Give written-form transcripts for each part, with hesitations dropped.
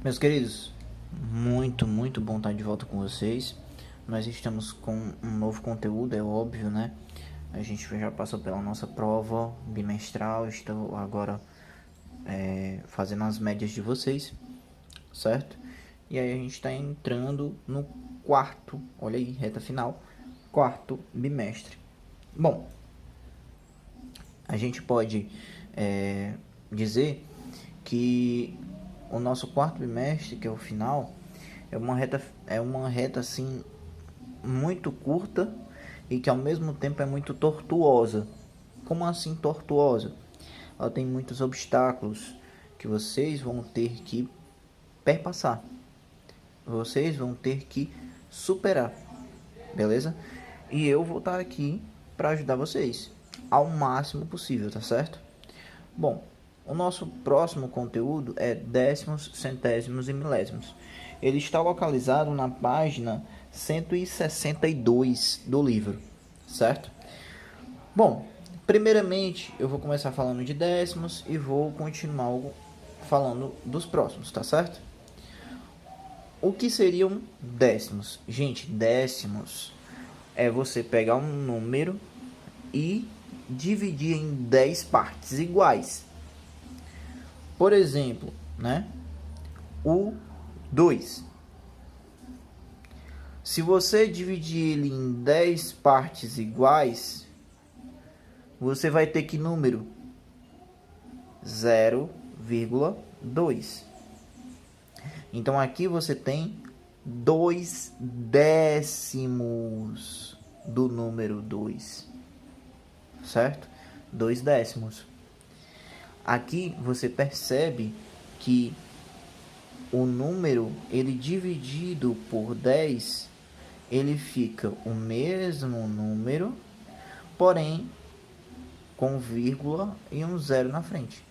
Meus queridos, muito bom estar de volta com vocês. Nós estamos com um novo conteúdo, é óbvio, né? A gente já passou pela nossa prova bimestral, estou agora fazendo as médias de vocês, certo? E aí a gente está entrando no quarto, olha aí, reta final, quarto bimestre. Bom, a gente pode dizer que o nosso quarto bimestre, que é o final, é uma reta assim muito curta e que ao mesmo tempo é muito tortuosa. Como assim tortuosa? Ela tem muitos obstáculos que vocês vão ter que perpassar. Vocês vão ter que superar, beleza? E eu vou estar aqui para ajudar vocês ao máximo possível, tá certo? Bom, o nosso próximo conteúdo é décimos, centésimos e milésimos. Ele está localizado na página 162 do livro, certo? Bom, primeiramente eu vou começar falando de décimos e vou continuar falando dos próximos, tá certo? O que seriam décimos? Gente, décimos é você pegar um número e dividir em 10 partes iguais. Por exemplo, né? O 2. Se você dividir ele em 10 partes iguais, você vai ter que número 0,2. Então aqui você tem 2 décimos do número 2, certo? 2 décimos. Aqui você percebe que o número, ele dividido por 10, ele fica o mesmo número, porém com vírgula e um zero na frente.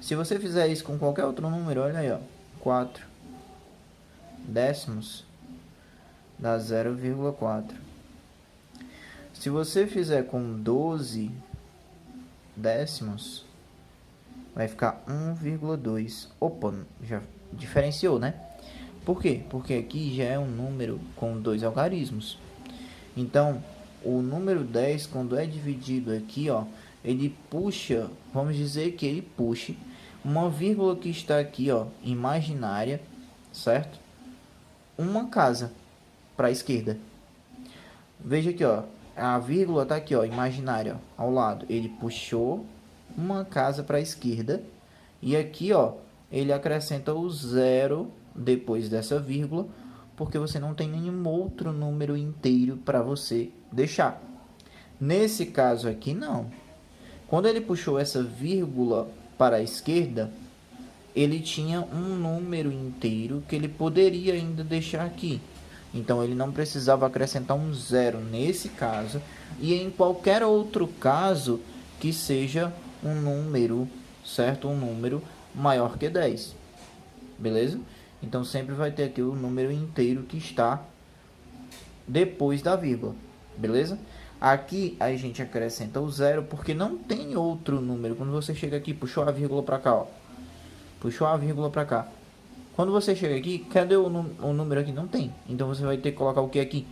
Se você fizer isso com qualquer outro número, olha aí, ó, 4 décimos dá 0,4. Se você fizer com 12 décimos, vai ficar 1,2. Opa, já diferenciou, né? Por quê? Porque aqui já é um número com 2 algarismos. Então, o número 10, quando é dividido aqui, ó, ele puxa, vamos dizer que ele puxe uma vírgula que está aqui, ó, imaginária, certo? Uma casa para a esquerda. Veja aqui, ó, a vírgula tá aqui, ó, imaginária, ó, ao lado. Ele puxou uma casa para a esquerda e aqui, ó, ele acrescenta o zero depois dessa vírgula, porque você não tem nenhum outro número inteiro para você deixar. Nesse caso aqui, não. Quando ele puxou essa vírgula para a esquerda, ele tinha um número inteiro que ele poderia ainda deixar aqui. Então ele não precisava acrescentar um zero nesse caso e em qualquer outro caso que seja um número, certo? Um número maior que 10. Beleza? Então sempre vai ter aqui o número inteiro que está depois da vírgula. Beleza? Aqui a gente acrescenta o zero porque não tem outro número. Quando você chega aqui, puxou a vírgula para cá, ó. Puxou a vírgula para cá. Quando você chega aqui, cadê o número aqui? Não tem. Então você vai ter que colocar o que aqui?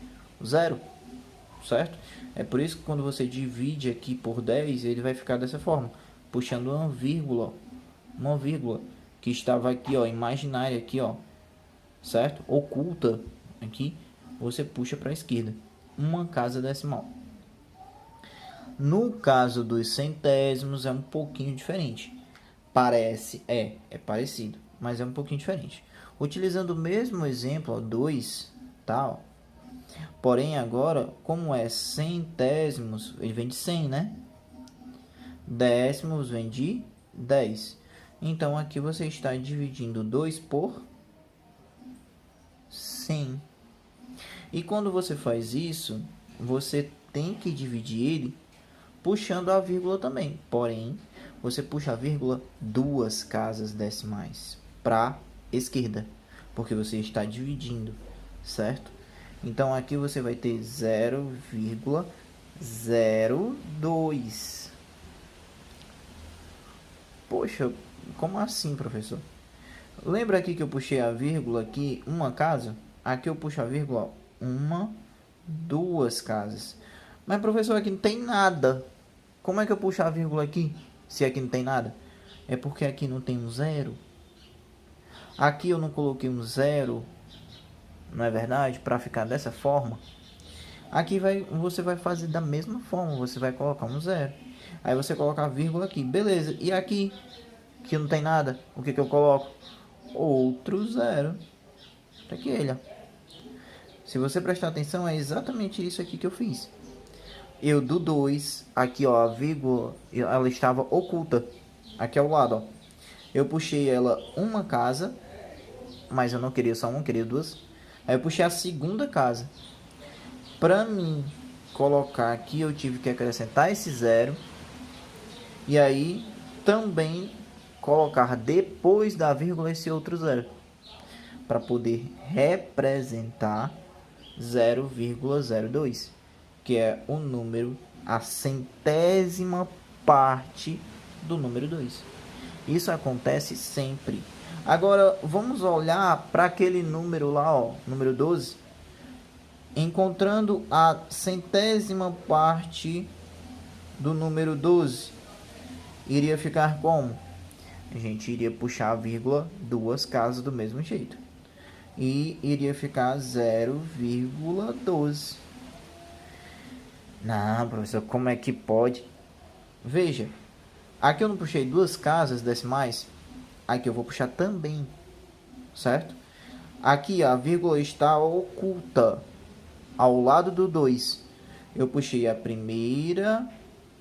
Zero. Certo? É por isso que quando você divide aqui por 10, ele vai ficar dessa forma. Puxando uma vírgula. Uma vírgula. Que estava aqui, ó. Imaginária aqui, ó. Certo? Oculta aqui. Você puxa para a esquerda. Uma casa decimal. No caso dos centésimos é um pouquinho diferente. Parece, é parecido, mas é um pouquinho diferente. Utilizando o mesmo exemplo, 2, tá? Porém agora, como é centésimos, ele vem de 100, né? Décimos vem de 10. Então aqui você está dividindo 2 por 100. E quando você faz isso, você tem que dividir ele puxando a vírgula também. Porém, você puxa a vírgula 2 casas decimais para a esquerda, porque você está dividindo, certo? Então aqui você vai ter 0,02. Poxa, como assim, professor? Lembra aqui que eu puxei a vírgula aqui, uma casa? Aqui eu puxo a vírgula, uma, duas casas. Mas, professor, aqui não tem nada. Como é que eu puxo a vírgula aqui, se aqui não tem nada? É porque aqui não tem um zero. Aqui eu não coloquei um zero, não é verdade? Para ficar dessa forma. Aqui você vai fazer da mesma forma. Você vai colocar um zero. Aí você coloca a vírgula aqui. Beleza. E aqui, que não tem nada, o que eu coloco? Outro zero. Tá aqui ele, ó. Se você prestar atenção, é exatamente isso aqui que eu fiz. Eu do 2, aqui ó, a vírgula, ela estava oculta. Aqui ao lado, ó. Eu puxei ela uma casa, mas eu não queria só uma, queria duas. Aí eu puxei a segunda casa. Para mim colocar aqui, eu tive que acrescentar esse zero. E aí também colocar depois da vírgula esse outro zero. Para poder representar 0,02, que é o número, a centésima parte do número 2. Isso acontece sempre. Agora, vamos olhar para aquele número lá, ó, número 12. Encontrando a centésima parte do número 12, iria ficar como? A gente iria puxar a vírgula duas casas do mesmo jeito. E iria ficar 0,12. Não, professor, como é que pode? Veja, aqui eu não puxei duas casas decimais. Aqui eu vou puxar também, certo? Aqui a vírgula está oculta ao lado do 2. Eu puxei a primeira,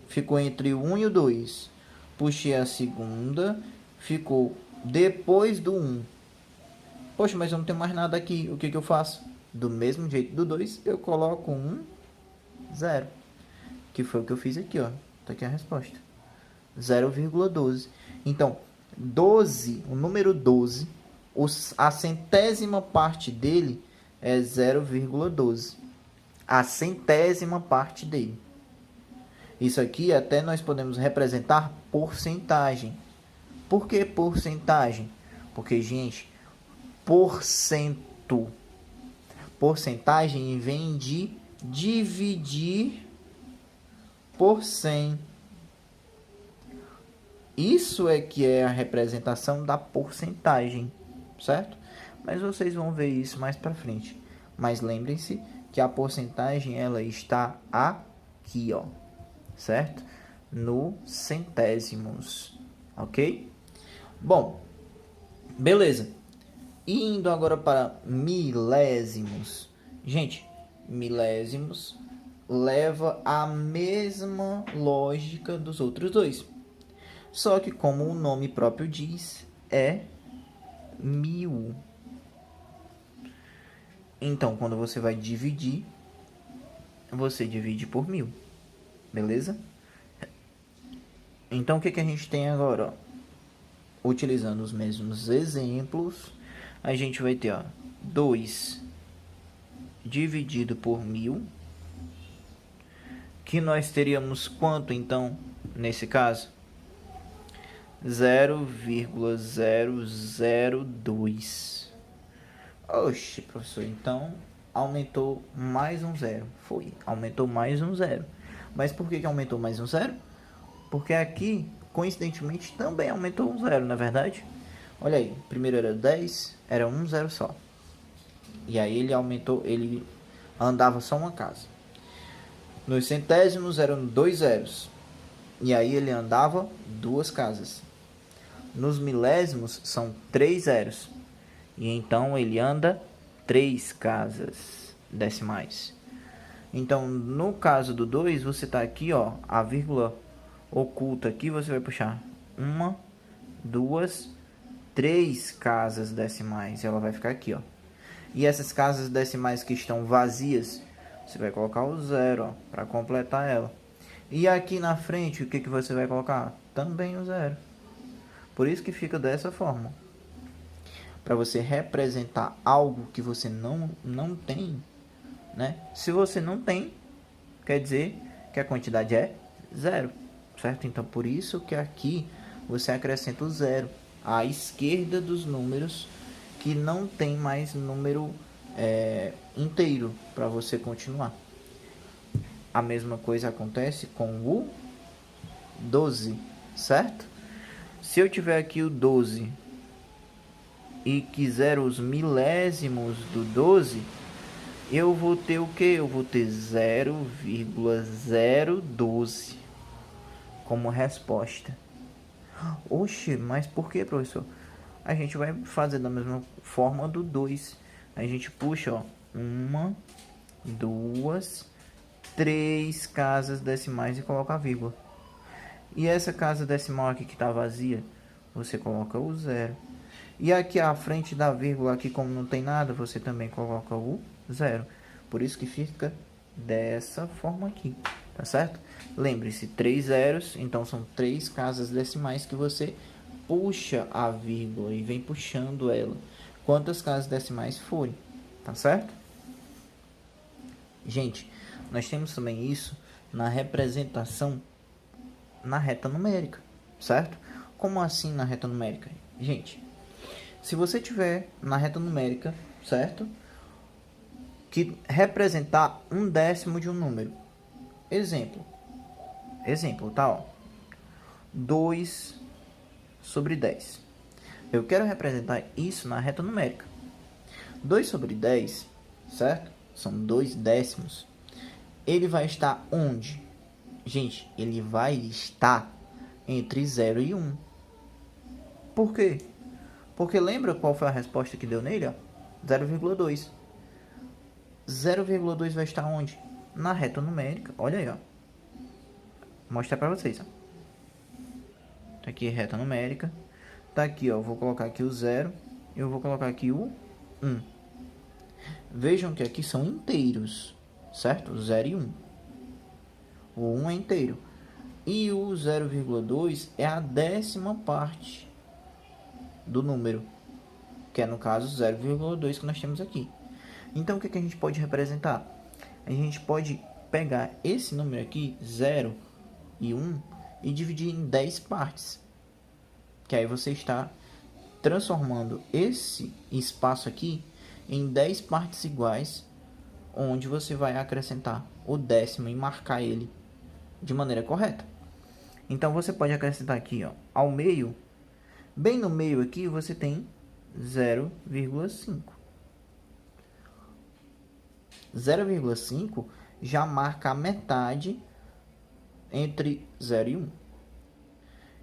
ficou entre o 1 e o 2. Puxei a segunda, ficou depois do 1. Poxa, mas eu não tenho mais nada aqui. O que eu faço? Do mesmo jeito do 2, eu coloco 1, 0. Que foi o que eu fiz aqui, ó. Tá aqui a resposta. 0,12. Então, 12, o número 12, a centésima parte dele é 0,12. A centésima parte dele. Isso aqui até nós podemos representar porcentagem. Por que porcentagem? Porque, gente, porcentagem vem de dividir por 100. Isso é que é a representação da porcentagem, certo? Mas vocês vão ver isso mais para frente. Mas lembrem-se que a porcentagem ela está aqui, ó, certo? No centésimos, ok? Bom, beleza. Indo agora para milésimos. Gente, milésimos leva a mesma lógica dos outros dois. Só que, como o nome próprio diz, é 1000. Então, quando você vai dividir, você divide por 1000. Beleza? Então, o que a gente tem agora? Ó? Utilizando os mesmos exemplos, a gente vai ter, ó, 2 dividido por 1000, que nós teríamos quanto, então, nesse caso? 0,002. Oxe, professor, então aumentou mais um zero. Foi, aumentou mais um zero. Mas por que aumentou mais um zero? Porque aqui, coincidentemente, também aumentou um zero, na verdade. Olha aí, primeiro era 10, era um zero só. E aí ele aumentou, ele andava só uma casa. Nos centésimos eram 2 zeros. E aí ele andava duas casas. Nos milésimos são 3 zeros. E então ele anda 3 casas decimais. Então, no caso do 2, você está aqui, ó, a vírgula oculta aqui, você vai puxar 1, 2, 3 casas decimais. Ela vai ficar aqui, ó. E essas casas decimais que estão vazias, você vai colocar o 0, ó, para completar ela. E aqui na frente, o que você vai colocar? Também o 0. Por isso que fica dessa forma. Para você representar algo que você não tem, né? Se você não tem, quer dizer que a quantidade é 0, certo? Então, por isso que aqui você acrescenta o 0. à esquerda dos números que não tem mais número inteiro para você continuar. A mesma coisa acontece com o 12, certo? Se eu tiver aqui o 12 e quiser os milésimos do 12, eu vou ter o que? Eu vou ter 0,012 como resposta. Oxe, mas por que, professor? A gente vai fazer da mesma forma do 2. A gente puxa, ó, 1, 2, 3 casas decimais e coloca a vírgula. E essa casa decimal aqui que está vazia, você coloca o 0. E aqui à frente da vírgula, aqui como não tem nada, você também coloca o 0. Por isso que fica dessa forma aqui, tá certo? Lembre-se, 3 zeros, então são 3 casas decimais que você puxa a vírgula e vem puxando ela. Quantas casas decimais forem, tá certo? Gente, nós temos também isso na representação na reta numérica, certo? Como assim na reta numérica? Gente, se você tiver na reta numérica, certo? Que representar 1/10 de um número. Exemplo, tá? Ó, 2/10. Eu quero representar isso na reta numérica. 2/10, certo? São 2 décimos. Ele vai estar onde? Gente, ele vai estar entre 0 e 1. Por quê? Porque lembra qual foi a resposta que deu nele? 0,2. 0,2 vai estar onde? Na reta numérica. Olha aí, ó. Vou mostrar para vocês, ó. Tá aqui reta numérica. Tá aqui, ó. Eu vou colocar aqui o 0. E eu vou colocar aqui o 1. Vejam que aqui são inteiros, certo? 0 e 1. O 1 é inteiro. E o 0,2 é a 10ª parte do número, que é no caso 0,2 que nós temos aqui. Então o que a gente pode representar? A gente pode pegar esse número aqui, 0 e 1, e dividir em 10 partes. Que aí você está transformando esse espaço aqui em 10 partes iguais, onde você vai acrescentar o décimo e marcar ele de maneira correta. Então você pode acrescentar aqui, ó, ao meio, bem no meio aqui você tem 0,5. 0,5 já marca a metade entre 0 e 1.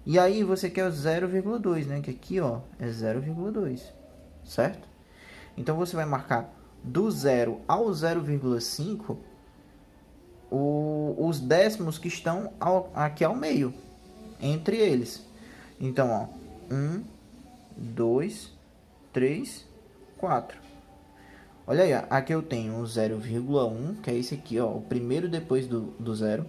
E aí você quer o 0,2, né? Que aqui, ó, é 0,2, certo? Então você vai marcar do 0 ao 0,5 os décimos que estão aqui ao meio, entre eles. Então, ó, 1, 2, 3, 4. Olha aí, aqui eu tenho o 0,1, que é esse aqui, ó, o primeiro depois do 0,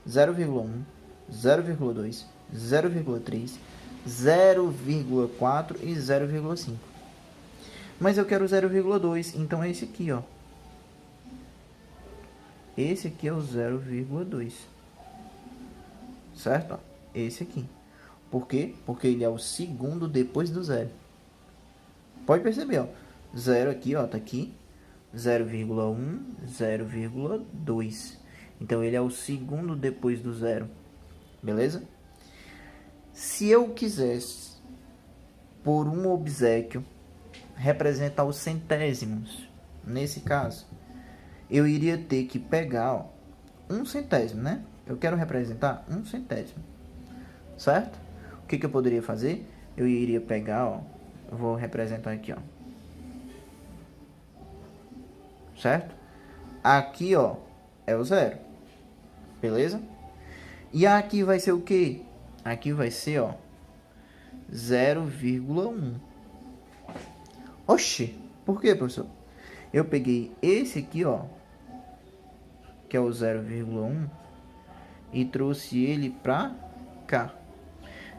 0,1, 0,2, 0,3, 0,4 e 0,5. Mas eu quero 0,2, então é esse aqui, ó. Esse aqui é o 0,2. Certo? Ó, esse aqui. Por quê? Porque ele é o segundo depois do 0. Pode perceber, ó. 0 aqui, ó, tá aqui. 0,1, 0,2. Então ele é o segundo depois do 0. Beleza? Se eu quisesse, por um obséquio, representar os centésimos, nesse caso, eu iria ter que pegar, ó, 1 centésimo, né? Eu quero representar 1 centésimo, certo? O que eu poderia fazer? Eu iria pegar, ó, eu vou representar aqui, ó, certo? Aqui, ó, é o 0, beleza? E aqui vai ser o quê? Aqui vai ser, ó, 0,1. Oxi, por quê, professor? Eu peguei esse aqui, ó, que é o 0,1, e trouxe ele pra cá.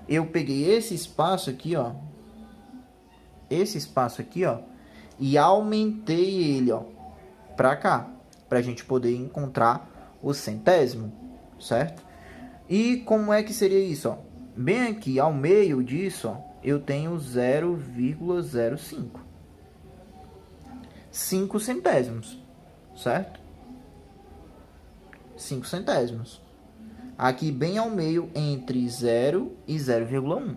Eu peguei esse espaço aqui, ó, e aumentei ele, ó, pra cá, pra gente poder encontrar o centésimo, certo? E como é que seria isso, ó? Bem aqui ao meio disso, ó, eu tenho 0,05. 5 centésimos, certo? 5 centésimos. Aqui bem ao meio, entre 0 e 0,1,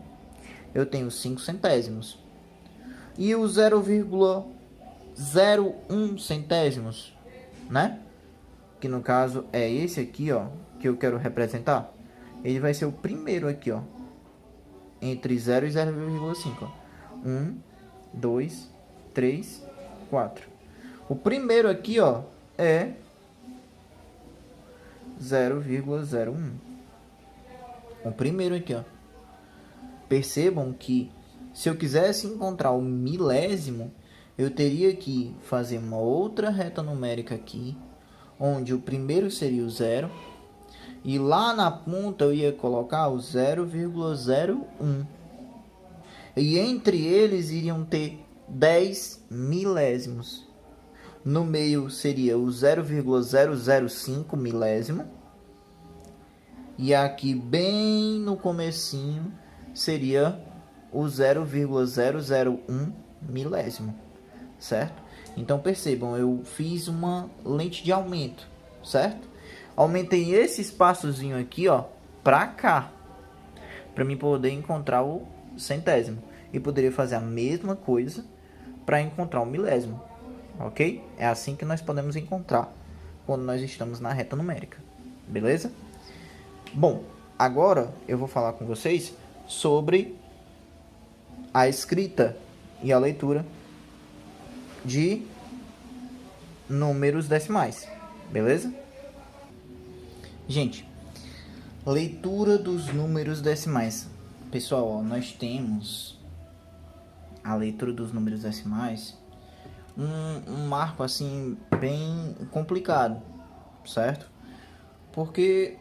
eu tenho 5 centésimos. E o 0,01 centésimos, né? Que no caso é esse aqui, ó, que eu quero representar. Ele vai ser o primeiro aqui, ó, entre 0 e 0,5. 1, 2, 3, 4. O primeiro aqui, ó, é 0,01. O primeiro aqui, ó. Percebam que se eu quisesse encontrar o milésimo, eu teria que fazer uma outra reta numérica aqui, onde o primeiro seria o 0, e lá na ponta eu ia colocar o 0,01. E entre eles iriam ter 10 milésimos. No meio seria o 0,005 milésimo. E aqui bem no comecinho seria o 0,001 milésimo, certo? Então percebam, eu fiz uma lente de aumento, certo? Aumentei esse espaçozinho aqui, ó, para cá, para mim poder encontrar o centésimo. E poderia fazer a mesma coisa para encontrar o milésimo, ok? É assim que nós podemos encontrar quando nós estamos na reta numérica, beleza? Bom, agora eu vou falar com vocês sobre a escrita e a leitura de números decimais, beleza? Gente, leitura dos números decimais. Pessoal, ó, nós temos a leitura dos números decimais um marco assim bem complicado, certo? Porque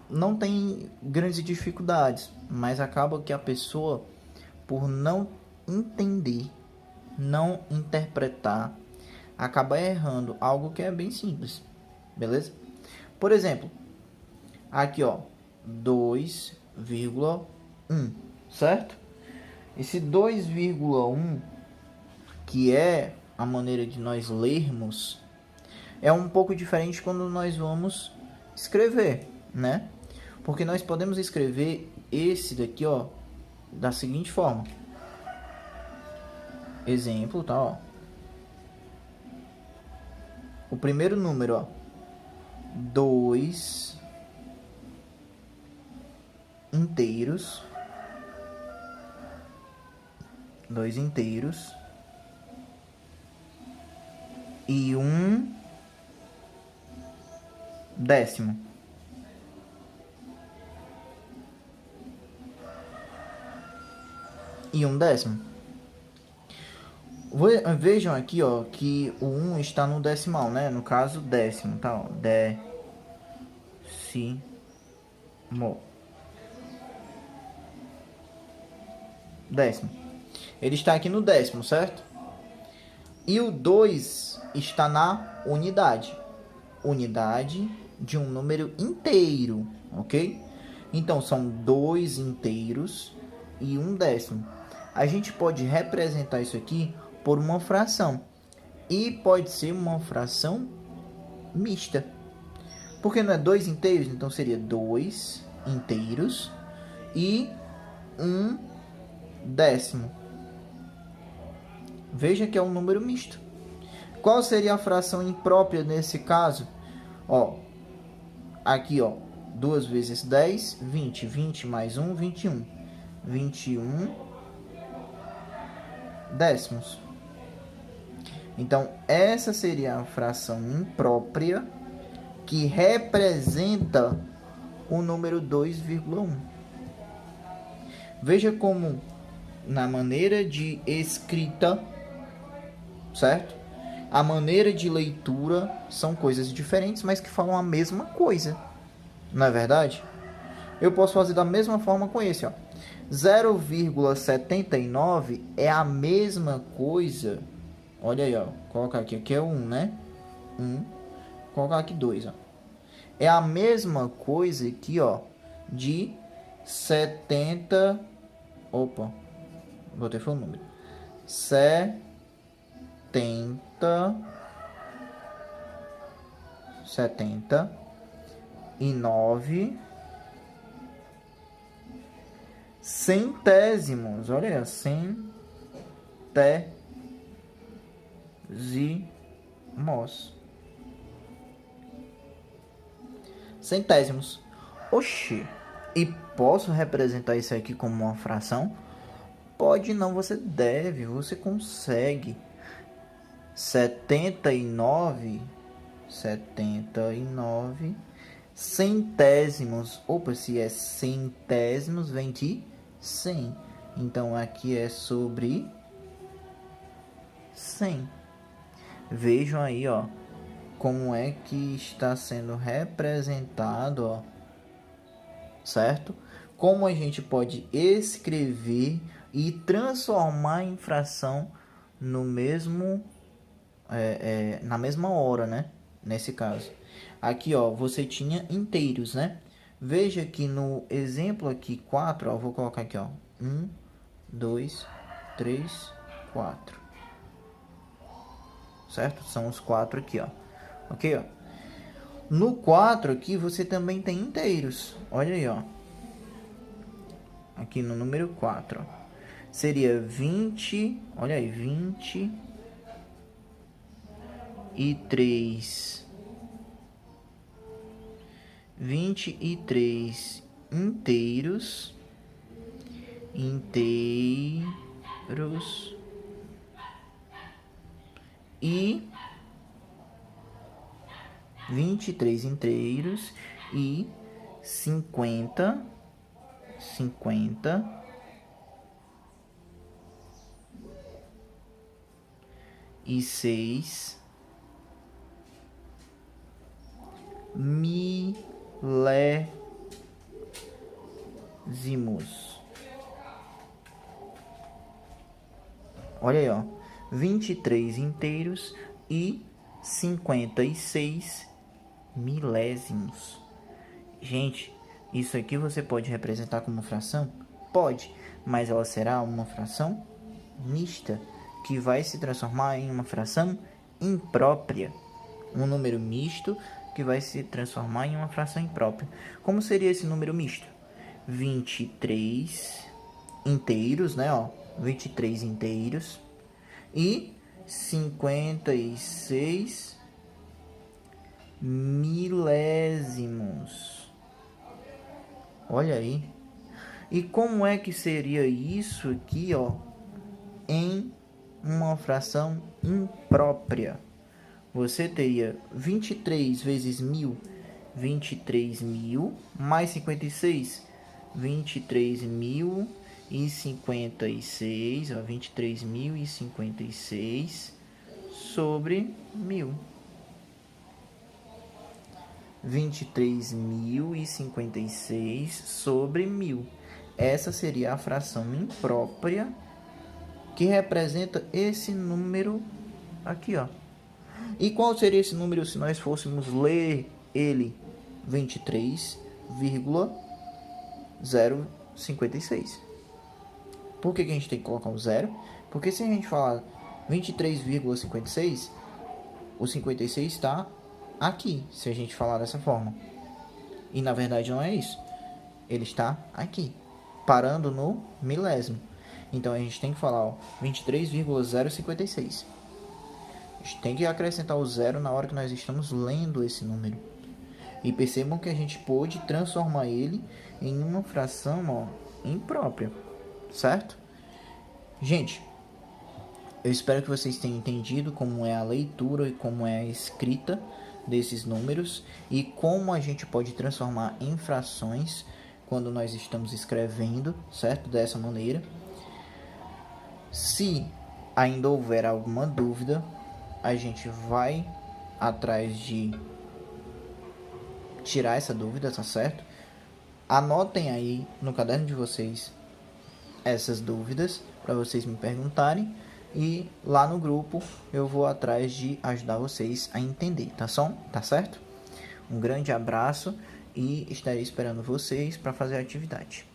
não tem grandes dificuldades, mas acaba que a pessoa, por não entender, não interpretar, acaba errando algo que é bem simples, beleza? Por exemplo, aqui ó, 2,1, certo? Esse 2,1, que é a maneira de nós lermos, é um pouco diferente quando nós vamos escrever, né? Porque nós podemos escrever esse daqui, ó, da seguinte forma. Exemplo, tá, ó. O primeiro número, ó, 2 inteiros. 2 inteiros. E 1 décimo. E 1 décimo. Vejam aqui, ó, que o 1 está no decimal, né? No caso, décimo, tá? Ó, décimo. Décimo. Ele está aqui no décimo, certo? E o 2 está na unidade. Unidade de um número inteiro, ok? Então, são 2 inteiros e 1 décimo. A gente pode representar isso aqui por uma fração. E pode ser uma fração mista. Porque não é 2 inteiros, então seria 2 inteiros e 1 décimo. Veja que é um número misto. Qual seria a fração imprópria nesse caso? Ó, aqui, ó, 2 vezes 10, 20. 20 mais 1, 21. 21 décimos. Então, essa seria a fração imprópria que representa o número 2,1. Veja como, na maneira de escrita, certo? A maneira de leitura são coisas diferentes, mas que falam a mesma coisa. Não é verdade? Eu posso fazer da mesma forma com esse, ó. 0,79 é a mesma coisa. Olha aí, ó. Colocar aqui, aqui é 1, né? 1. Colocar aqui 2, ó. É a mesma coisa aqui, ó, de 70. Opa. botei foi o número. 79 centésimos. Olha aí, centésimos. Oxi. E posso representar isso aqui como uma fração? Pode não, você deve, você consegue. 79 centésimos. Opa, se é centésimos, vem de 100. Então, aqui é sobre 100. Vejam aí, ó, como é que está sendo representado, ó, certo? Como a gente pode escrever e transformar em fração no mesmo, na mesma hora, né? Nesse caso. Aqui, ó, você tinha inteiros, né? Veja que no exemplo aqui, 4, ó, vou colocar aqui, ó. 1, 2, 3, 4. Certo? São os 4 aqui, ó. Ok, ó. No 4 aqui, você também tem inteiros. Olha aí, ó. Aqui no número 4, ó. Seria 20, olha aí, 23 inteiros e 23 inteiros e 50 e 6 milésimos. Olha aí, ó. 23 inteiros e 56 milésimos. Gente, isso aqui você pode representar como fração? Pode, mas ela será uma fração mista, que vai se transformar em uma fração imprópria. Um número misto que vai se transformar em uma fração imprópria. Como seria esse número misto? 23 inteiros, né? Ó, 23 inteiros e 56 milésimos. Olha aí. E como é que seria isso aqui, ó, em uma fração imprópria? Você teria 23 vezes 1000, 23.000, mais 56, 23.056, ó, 23.056 sobre 1000. 23.056 sobre 1000. Essa seria a fração imprópria que representa esse número aqui, ó. E qual seria esse número se nós fôssemos ler ele? 23,056. Por que a gente tem que colocar o zero? Porque se a gente falar 23,56, o 56 está aqui, se a gente falar dessa forma. E na verdade não é isso. Ele está aqui, parando no milésimo. Então a gente tem que falar, ó, 23,056. A gente tem que acrescentar o zero na hora que nós estamos lendo esse número. E percebam que a gente pôde transformar ele em uma fração, ó, imprópria, certo? Gente, eu espero que vocês tenham entendido como é a leitura e como é a escrita desses números e como a gente pode transformar em frações quando nós estamos escrevendo, certo? Dessa maneira. Se ainda houver alguma dúvida, a gente vai atrás de tirar essa dúvida, tá certo? Anotem aí no caderno de vocês essas dúvidas para vocês me perguntarem e lá no grupo eu vou atrás de ajudar vocês a entender, tá certo? Um grande abraço e estarei esperando vocês para fazer a atividade.